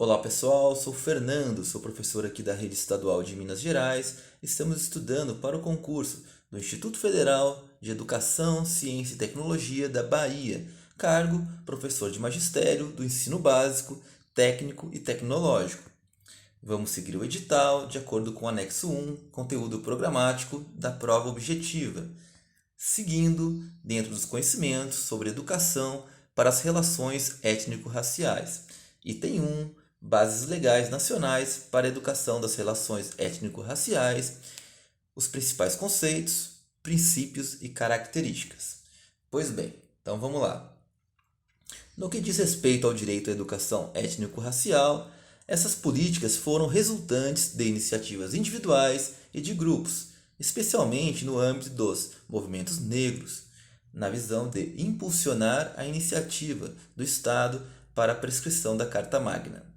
Olá pessoal, sou Fernando, sou professor aqui da Rede Estadual de Minas Gerais. Estamos estudando para o concurso do Instituto Federal de Educação, Ciência e Tecnologia da Bahia, cargo professor de magistério do ensino básico, técnico e tecnológico. Vamos seguir o edital de acordo com o anexo 1, conteúdo programático da prova objetiva, seguindo dentro dos conhecimentos sobre educação para as relações étnico-raciais. Item 1, bases legais nacionais para a educação das relações étnico-raciais, os principais conceitos, princípios e características. Pois bem, então vamos lá. No que diz respeito ao direito à educação étnico-racial, essas políticas foram resultantes de iniciativas individuais e de grupos, especialmente no âmbito dos movimentos negros, na visão de impulsionar a iniciativa do Estado para a prescrição da Carta Magna.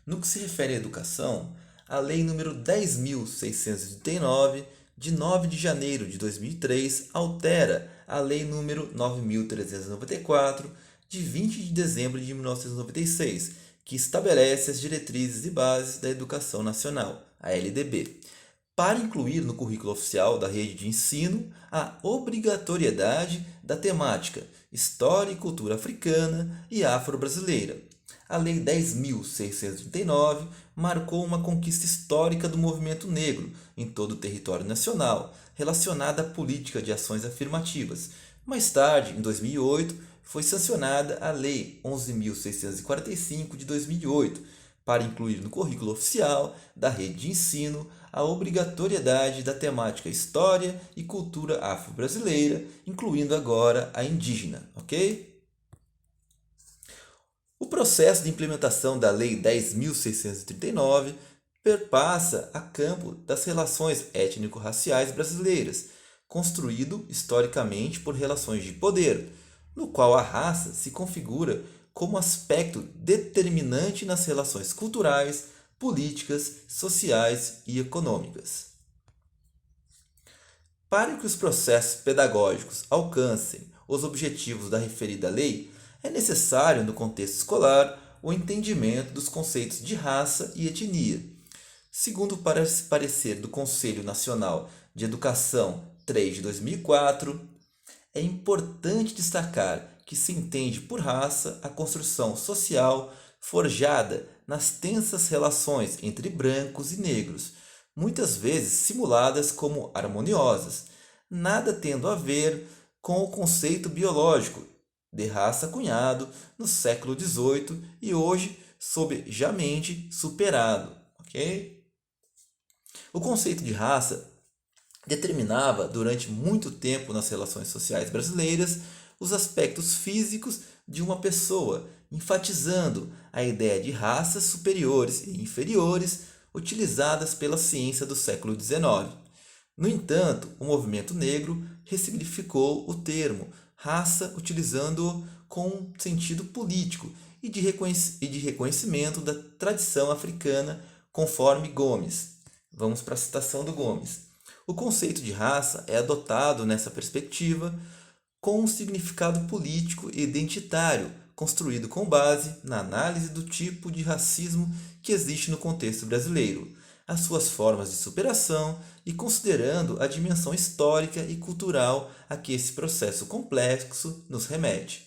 No que se refere à educação, a Lei nº 10.639, de 9 de janeiro de 2003, altera a Lei nº 9.394, de 20 de dezembro de 1996, que estabelece as diretrizes e bases da educação nacional, a LDB, para incluir no currículo oficial da rede de ensino a obrigatoriedade da temática História e Cultura Africana e Afro-Brasileira. A Lei 10.639 marcou uma conquista histórica do movimento negro em todo o território nacional, relacionada à política de ações afirmativas. Mais tarde, em 2008, foi sancionada a Lei 11.645 de 2008, para incluir no currículo oficial da rede de ensino a obrigatoriedade da temática História e Cultura Afro-Brasileira, incluindo agora a indígena, ok? O processo de implementação da Lei 10.639 perpassa a campo das relações étnico-raciais brasileiras, construído historicamente por relações de poder, no qual a raça se configura como aspecto determinante nas relações culturais, políticas, sociais e econômicas. Para que os processos pedagógicos alcancem os objetivos da referida lei, é necessário, no contexto escolar, o entendimento dos conceitos de raça e etnia. Segundo o parecer do Conselho Nacional de Educação 3 de 2004, é importante destacar que se entende por raça a construção social forjada nas tensas relações entre brancos e negros, muitas vezes simuladas como harmoniosas, nada tendo a ver com o conceito biológico de raça cunhado no século XVIII e hoje sobejamente superado. Ok? O conceito de raça determinava durante muito tempo nas relações sociais brasileiras os aspectos físicos de uma pessoa, enfatizando a ideia de raças superiores e inferiores utilizadas pela ciência do século XIX. No entanto, o movimento negro ressignificou o termo raça, utilizando-o com um sentido político e de reconhecimento da tradição africana, conforme Gomes. Vamos para a citação do Gomes. O conceito de raça é adotado nessa perspectiva com um significado político e identitário, construído com base na análise do tipo de racismo que existe no contexto brasileiro, as suas formas de superação e considerando a dimensão histórica e cultural a que esse processo complexo nos remete.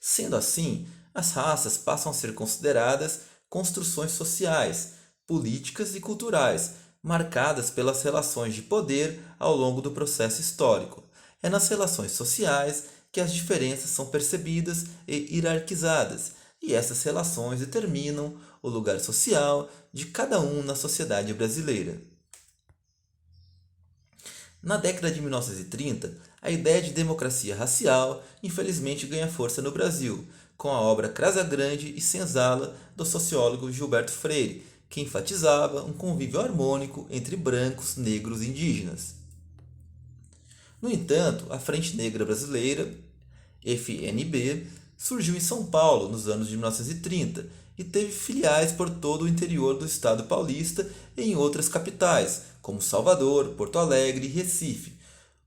Sendo assim, as raças passam a ser consideradas construções sociais, políticas e culturais, marcadas pelas relações de poder ao longo do processo histórico. É nas relações sociais que as diferenças são percebidas e hierarquizadas, e essas relações determinam o lugar social de cada um na sociedade brasileira. Na década de 1930, a ideia de democracia racial infelizmente ganha força no Brasil, com a obra Casagrande e Senzala do sociólogo Gilberto Freire, que enfatizava um convívio harmônico entre brancos, negros e indígenas. No entanto, a Frente Negra Brasileira, FNB, surgiu em São Paulo nos anos de 1930 e teve filiais por todo o interior do estado paulista e em outras capitais, como Salvador, Porto Alegre e Recife.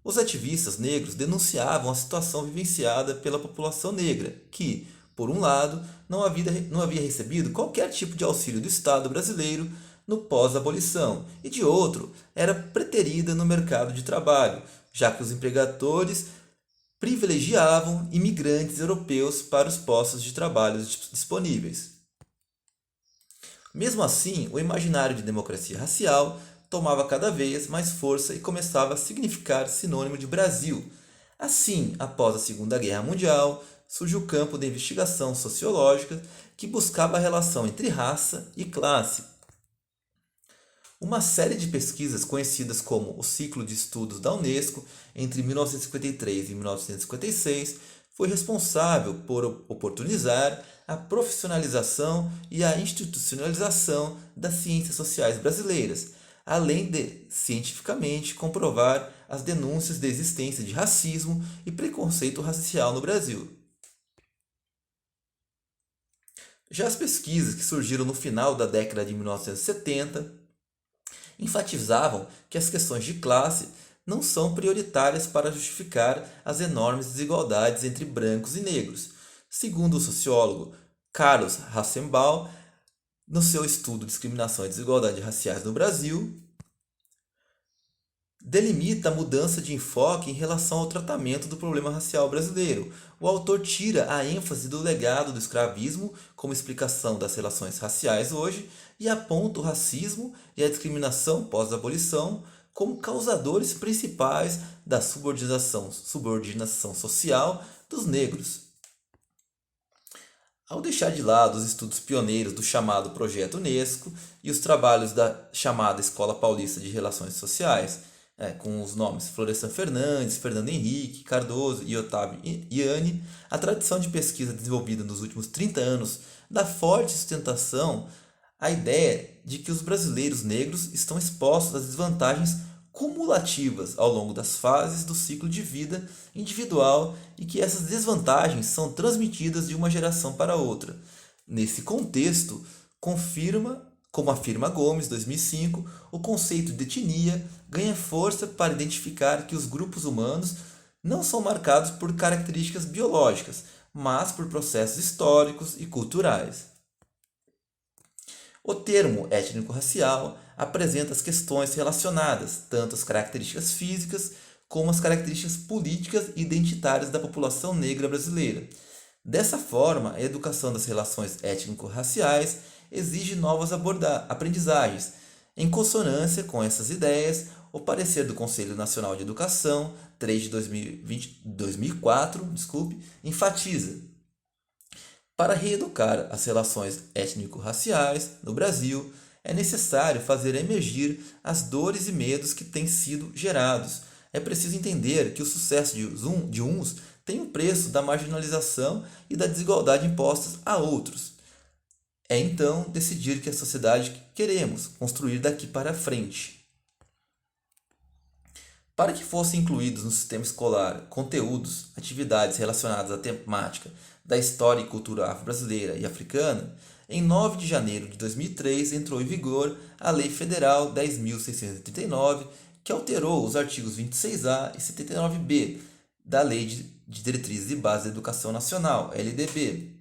Os ativistas negros denunciavam a situação vivenciada pela população negra, que, Por um lado, não havia recebido qualquer tipo de auxílio do Estado brasileiro no pós-abolição, e de outro, era preterida no mercado de trabalho, já que os empregadores privilegiavam imigrantes europeus para os postos de trabalho disponíveis. Mesmo assim, o imaginário de democracia racial tomava cada vez mais força e começava a significar sinônimo de Brasil. Assim, após a Segunda Guerra Mundial, surge o campo da investigação sociológica que buscava a relação entre raça e classe. Uma série de pesquisas conhecidas como o Ciclo de Estudos da Unesco entre 1953 e 1956 foi responsável por oportunizar a profissionalização e a institucionalização das ciências sociais brasileiras, além de, cientificamente, comprovar as denúncias da existência de racismo e preconceito racial no Brasil. Já as pesquisas que surgiram no final da década de 1970 enfatizavam que as questões de classe não são prioritárias para justificar as enormes desigualdades entre brancos e negros. Segundo o sociólogo Carlos Rassenbaum, no seu estudo Discriminação e Desigualdade Raciais no Brasil, delimita a mudança de enfoque em relação ao tratamento do problema racial brasileiro. O autor tira a ênfase do legado do escravismo como explicação das relações raciais hoje e aponta o racismo e a discriminação pós-abolição como causadores principais da subordinação social dos negros. Ao deixar de lado os estudos pioneiros do chamado Projeto Unesco e os trabalhos da chamada Escola Paulista de Relações Sociais, com os nomes Florestan Fernandes, Fernando Henrique Cardoso e Otávio Ianni, a tradição de pesquisa desenvolvida nos últimos 30 anos dá forte sustentação à ideia de que os brasileiros negros estão expostos às desvantagens cumulativas ao longo das fases do ciclo de vida individual e que essas desvantagens são transmitidas de uma geração para outra. Nesse contexto, como afirma Gomes, 2005, o conceito de etnia ganha força para identificar que os grupos humanos não são marcados por características biológicas, mas por processos históricos e culturais. O termo étnico-racial apresenta as questões relacionadas tanto às características físicas como às características políticas e identitárias da população negra brasileira. Dessa forma, a educação das relações étnico-raciais exige novas aprendizagens. Em consonância com essas ideias, o parecer do Conselho Nacional de Educação, 3 de 2004, enfatiza: para reeducar as relações étnico-raciais no Brasil, é necessário fazer emergir as dores e medos que têm sido gerados. É preciso entender que o sucesso de uns tem um preço da marginalização e da desigualdade impostas a outros. É então decidir que a sociedade queremos construir daqui para frente. Para que fossem incluídos no sistema escolar conteúdos, atividades relacionadas à temática da história e cultura afro-brasileira e africana, em 9 de janeiro de 2003 entrou em vigor a Lei Federal 10.639, que alterou os artigos 26A e 79B da Lei de Diretrizes e Bases da Educação Nacional, LDB,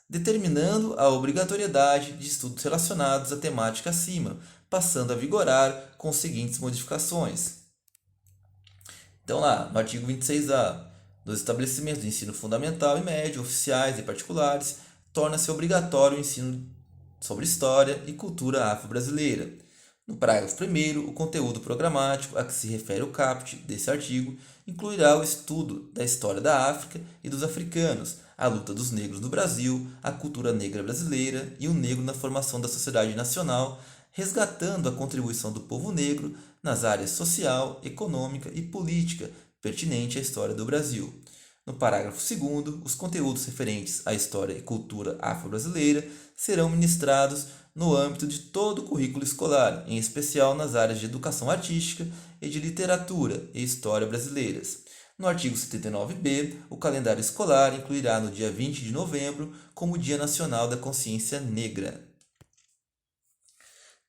determinando a obrigatoriedade de estudos relacionados à temática acima, passando a vigorar com as seguintes modificações. Então lá, no artigo 26A, dos estabelecimentos de ensino fundamental e médio, oficiais e particulares, torna-se obrigatório o ensino sobre história e cultura afro-brasileira. No parágrafo 1º, o conteúdo programático a que se refere o caput desse artigo incluirá o estudo da história da África e dos africanos, a luta dos negros no Brasil, a cultura negra brasileira e o negro na formação da sociedade nacional, resgatando a contribuição do povo negro nas áreas social, econômica e política pertinente à história do Brasil. No parágrafo 2º, os conteúdos referentes à história e cultura afro-brasileira serão ministrados no âmbito de todo o currículo escolar, em especial nas áreas de educação artística e de literatura e história brasileiras. No artigo 79b, o calendário escolar incluirá no dia 20 de novembro como Dia Nacional da Consciência Negra.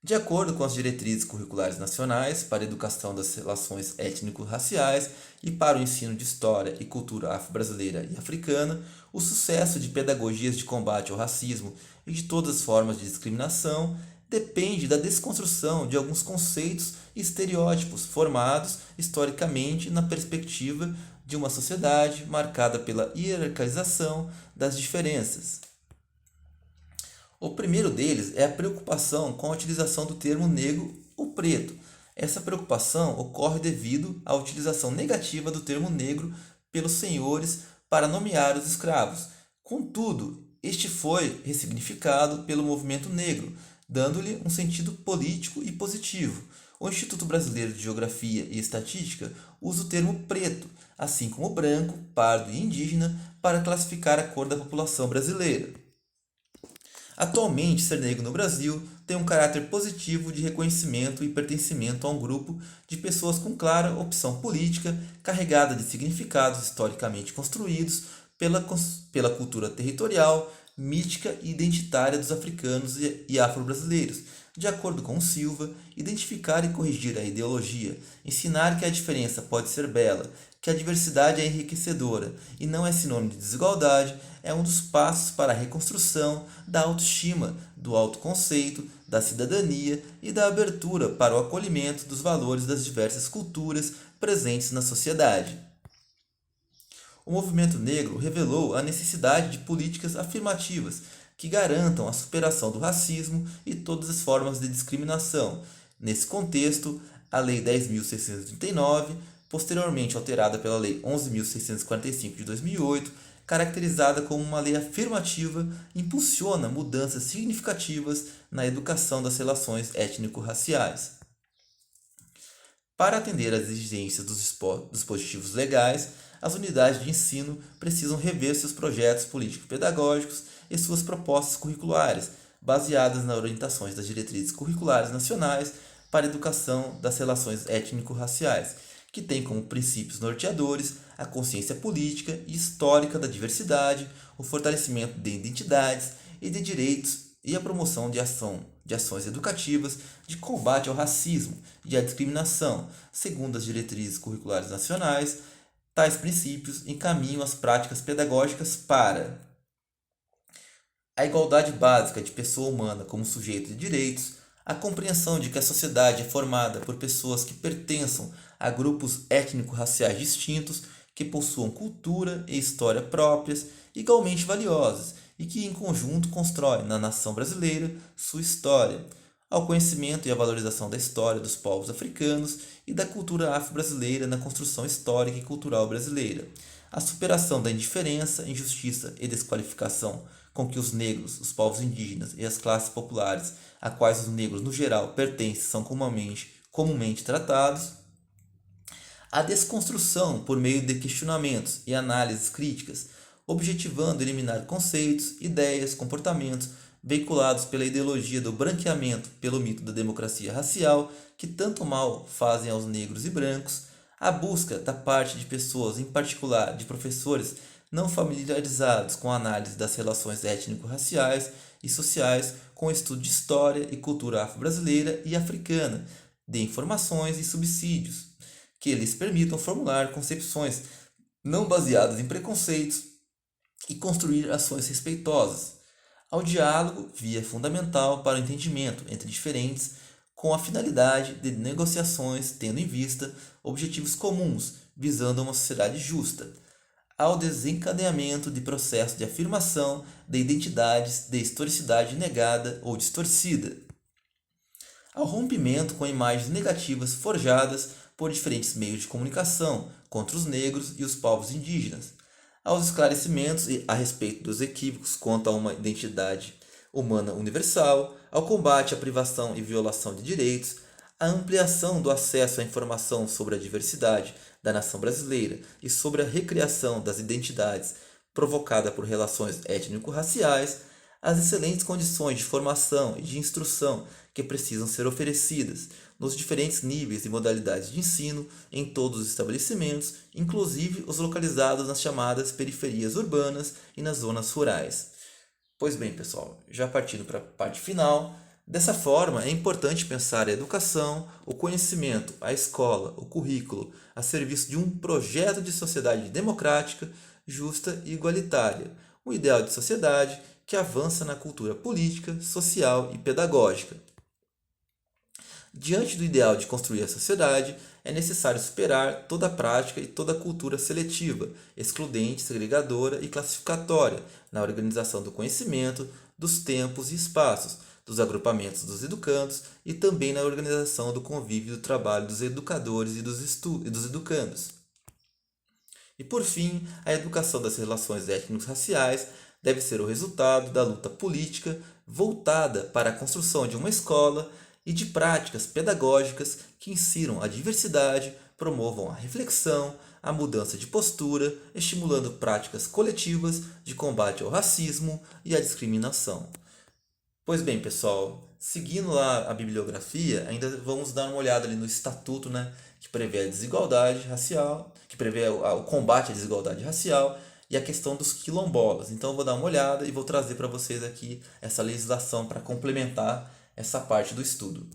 De acordo com as diretrizes curriculares nacionais para a educação das relações étnico-raciais e para o ensino de história e cultura afro-brasileira e africana, o sucesso de pedagogias de combate ao racismo e de todas as formas de discriminação depende da desconstrução de alguns conceitos e estereótipos formados historicamente na perspectiva de uma sociedade marcada pela hierarquização das diferenças. O primeiro deles é a preocupação com a utilização do termo negro ou preto. Essa preocupação ocorre devido à utilização negativa do termo negro pelos senhores para nomear os escravos. Contudo, este foi ressignificado pelo movimento negro, dando-lhe um sentido político e positivo. O Instituto Brasileiro de Geografia e Estatística usa o termo preto, assim como branco, pardo e indígena, para classificar a cor da população brasileira. Atualmente, ser negro no Brasil tem um caráter positivo de reconhecimento e pertencimento a um grupo de pessoas com clara opção política, carregada de significados historicamente construídos pela cultura territorial, mítica e identitária dos africanos e afro-brasileiros. De acordo com Silva, identificar e corrigir a ideologia, ensinar que a diferença pode ser bela, que a diversidade é enriquecedora e não é sinônimo de desigualdade, é um dos passos para a reconstrução da autoestima, do autoconceito, da cidadania e da abertura para o acolhimento dos valores das diversas culturas presentes na sociedade. O movimento negro revelou a necessidade de políticas afirmativas que garantam a superação do racismo e todas as formas de discriminação. Nesse contexto, a Lei 10.639, posteriormente alterada pela Lei 11.645 de 2008, caracterizada como uma lei afirmativa, impulsiona mudanças significativas na educação das relações étnico-raciais. Para atender às exigências dos dispositivos legais, as unidades de ensino precisam rever seus projetos político-pedagógicos e suas propostas curriculares, baseadas nas orientações das diretrizes curriculares nacionais para a educação das relações étnico-raciais, que tem como princípios norteadores a consciência política e histórica da diversidade, o fortalecimento de identidades e de direitos e a promoção de ações educativas de combate ao racismo e à discriminação, segundo as diretrizes curriculares nacionais. Tais princípios encaminham as práticas pedagógicas para a igualdade básica de pessoa humana como sujeito de direitos, a compreensão de que a sociedade é formada por pessoas que pertençam a grupos étnico-raciais distintos, que possuam cultura e história próprias, igualmente valiosas, e que em conjunto constroem na nação brasileira sua história, ao conhecimento e à valorização da história dos povos africanos e da cultura afro-brasileira na construção histórica e cultural brasileira, a superação da indiferença, injustiça e desqualificação com que os negros, os povos indígenas e as classes populares, a quais os negros no geral pertencem, são comumente tratados, a desconstrução por meio de questionamentos e análises críticas, objetivando eliminar conceitos, ideias, comportamentos veiculados pela ideologia do branqueamento pelo mito da democracia racial, que tanto mal fazem aos negros e brancos, a busca da parte de pessoas, em particular de professores não familiarizados com a análise das relações étnico-raciais e sociais, com o estudo de história e cultura afro-brasileira e africana, de informações e subsídios, que lhes permitam formular concepções não baseadas em preconceitos e construir ações respeitosas. Ao diálogo, via fundamental para o entendimento entre diferentes, com a finalidade de negociações tendo em vista objetivos comuns, visando uma sociedade justa. Ao desencadeamento de processos de afirmação de identidades de historicidade negada ou distorcida. Ao rompimento com imagens negativas forjadas por diferentes meios de comunicação contra os negros e os povos indígenas, aos esclarecimentos a respeito dos equívocos quanto a uma identidade humana universal, ao combate à privação e violação de direitos, à ampliação do acesso à informação sobre a diversidade da nação brasileira e sobre a recriação das identidades provocada por relações étnico-raciais, às excelentes condições de formação e de instrução que precisam ser oferecidas nos diferentes níveis e modalidades de ensino em todos os estabelecimentos, inclusive os localizados nas chamadas periferias urbanas e nas zonas rurais. Pois bem, pessoal, já partindo para a parte final Dessa forma, é importante pensar a educação, o conhecimento, a escola, o currículo, a serviço de um projeto de sociedade democrática, justa e igualitária, um ideal de sociedade que avança na cultura política, social e pedagógica. Diante do ideal de construir a sociedade, é necessário superar toda a prática e toda a cultura seletiva, excludente, segregadora e classificatória na organização do conhecimento, dos tempos e espaços, dos agrupamentos dos educandos e também na organização do convívio e do trabalho dos educadores e dos educandos. E por fim, a educação das relações étnico-raciais deve ser o resultado da luta política voltada para a construção de uma escola e de práticas pedagógicas que insiram a diversidade, promovam a reflexão, a mudança de postura, estimulando práticas coletivas de combate ao racismo e à discriminação. Pois bem, pessoal, seguindo lá a bibliografia, ainda vamos dar uma olhada ali no estatuto, né, que prevê a desigualdade racial, que prevê o combate à desigualdade racial e a questão dos quilombolas. Então eu vou dar uma olhada e vou trazer para vocês aqui essa legislação para complementar essa parte do estudo.